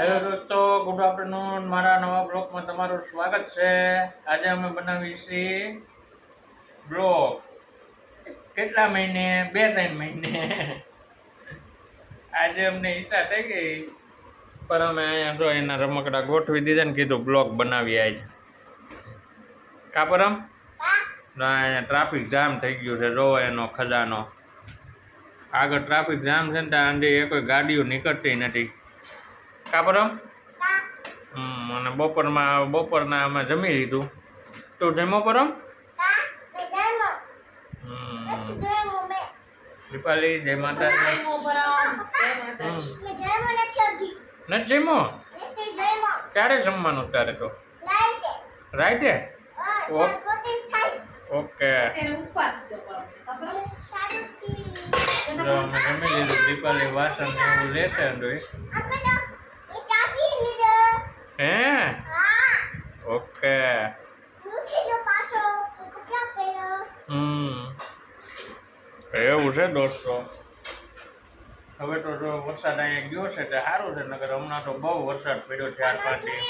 Hello દોસ્તો, good afternoon. મારા નવા બ્લોગમાં તમારું સ્વાગત છે. આજે અમે બનાવી છીએ બ્લોગ. કેટલા મહિને? 2-3 મહિને. આજે અમને ઈચ્છા થઈ ગઈ, પણ અમે અહીંયા જો એના રમકડા ગોઠવી દીધા ને કીધું બ્લોગ બનાવીએ આજે. કા પરમ? અહીંયા ટ્રાફિક જામ થઈ ગયું છે, જોવો એનો ખજાનો. આગળ ટ્રાફિક જામ છે ને ત્યાં એ કોઈ ગાડીઓ નીકળતી નથી. કા પરમ? અને બપોરના અમે જમી લીધું. તું જમો પરમ? દીપાલી, જય માતાજી. નથી જમો? ક્યારે જમવાનું તારે તો? રાઈટે? ઓકે. અમે જમી લીધું. દીપાલી વાસણ ને એવું લેશે હે? ઓકે. એવું છે દોસ્તો. હવે તો જો વરસાદ અહીંયા ગયો છે તે સારું છે, નકર હમણાં તો બહુ વરસાદ પડ્યો 4-5 દિવસ.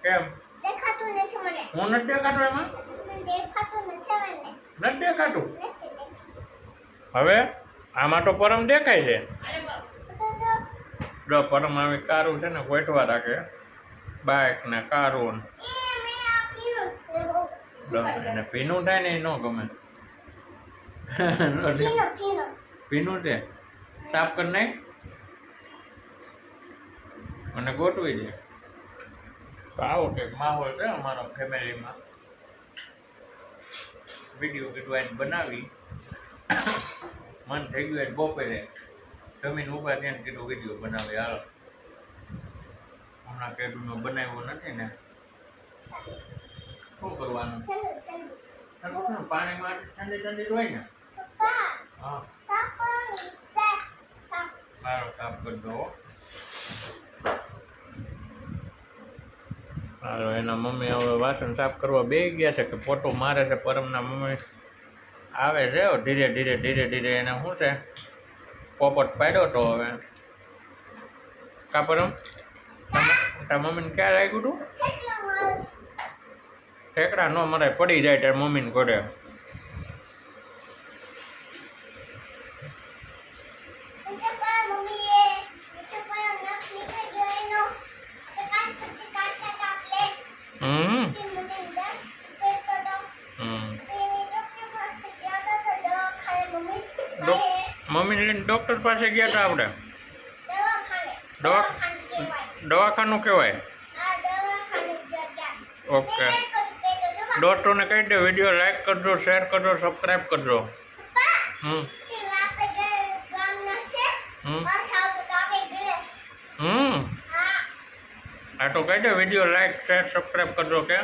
કેમ? હું નથી દેખાતો એમાં? નથી દેખાતું? હવે આમાં તો પરમ દેખાય છે. જો પરમ આવી કારું છે ને ગોઠવા રાખે, બાઇક ને કારું ને ભીનું થાય ને એ ન ગમે. ભીનું છે, સાફ કરી નાખ અને ગોઠવી દે. તો આવો કંઈક માહોલ છે અમારા ફેમિલીમાં. વિડીયો કીધું બનાવી મન થઈ ગયું બપોરે જમીન ઉભા થઈને કીધું વિડીયો બનાવી. હાલો, હમણાં કીધું બનાવ્યો નથી ને, શું કરવાનું? પાણીમાં ઠંડી હોય ને. હા, સાફ કરી દો. હાલો, એના મમ્મી હવે વાસણ સાફ કરવા બેસી ગયા છે કે પોટો મારે છે. પરમના મમ્મી આવે છે ધીરે એને શું છે પોપટ પાડ્યો તો. હવે કા પરમ તાર મમ્મીને ક્યાં લાગ્યું હતું? ઠેકડા ન મરાય, પડી જાય તાર મમ્મીને ઘોડે. મમ્મીને લઈને ડૉક્ટર પાસે ગયા હતા આપણે. દવાખાનું કહેવાય? ઓકે. દોસ્તોને કહી દે વિડીયો લાઈક કરજો, શેર કરજો, સબસ્ક્રાઈબ કરજો. હા તો કહી દે વિડીયો લાઈક શેર સબસ્ક્રાઈબ કરજો કે